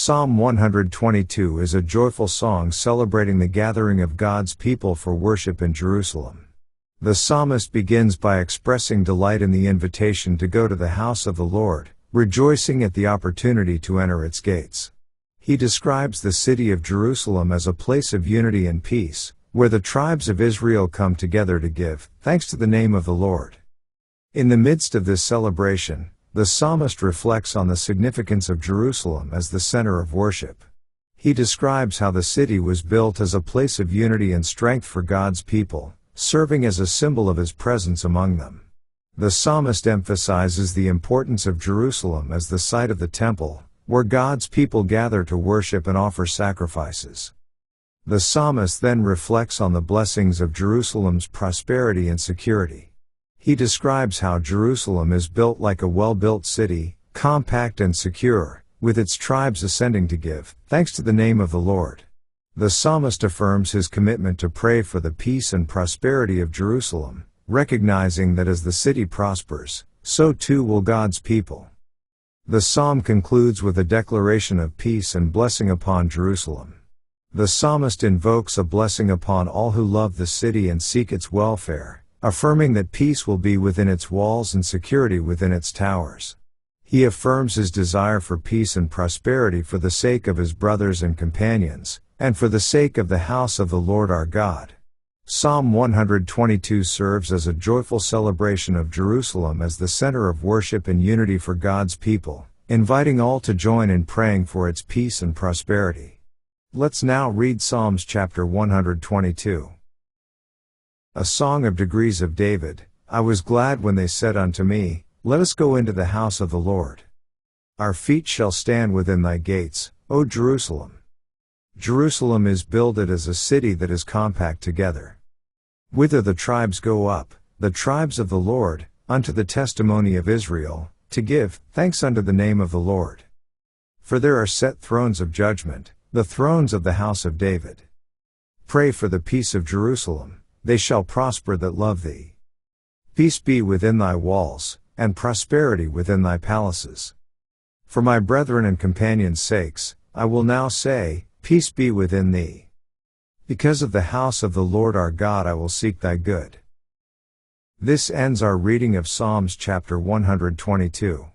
Psalm 122 is a joyful song celebrating the gathering of God's people for worship in Jerusalem. The psalmist begins by expressing delight in the invitation to go to the house of the Lord, rejoicing at the opportunity to enter its gates. He describes the city of Jerusalem as a place of unity and peace, where the tribes of Israel come together to give thanks to the name of the Lord. In the midst of this celebration, the psalmist reflects on the significance of Jerusalem as the center of worship. He describes how the city was built as a place of unity and strength for God's people, serving as a symbol of His presence among them. The psalmist emphasizes the importance of Jerusalem as the site of the temple, where God's people gather to worship and offer sacrifices. The psalmist then reflects on the blessings of Jerusalem's prosperity and security. He describes how Jerusalem is built like a well-built city, compact and secure, with its tribes ascending to give thanks to the name of the Lord. The psalmist affirms his commitment to pray for the peace and prosperity of Jerusalem, recognizing that as the city prospers, so too will God's people. The psalm concludes with a declaration of peace and blessing upon Jerusalem. The psalmist invokes a blessing upon all who love the city and seek its welfare, affirming that peace will be within its walls and security within its towers. He affirms his desire for peace and prosperity for the sake of his brothers and companions, and for the sake of the house of the Lord our God. Psalm 122 serves as a joyful celebration of Jerusalem as the center of worship and unity for God's people, inviting all to join in praying for its peace and prosperity. Let's now read Psalms chapter 122. A Song of Degrees of David. I was glad when they said unto me, Let us go into the house of the Lord. Our feet shall stand within thy gates, O Jerusalem. Jerusalem is builded as a city that is compact together. Whither the tribes go up, the tribes of the Lord, unto the testimony of Israel, to give thanks unto the name of the Lord. For there are set thrones of judgment, the thrones of the house of David. Pray for the peace of Jerusalem. They shall prosper that love thee. Peace be within thy walls, and prosperity within thy palaces. For my brethren and companions' sakes, I will now say, Peace be within thee. Because of the house of the Lord our God I will seek thy good. This ends our reading of Psalms chapter 122.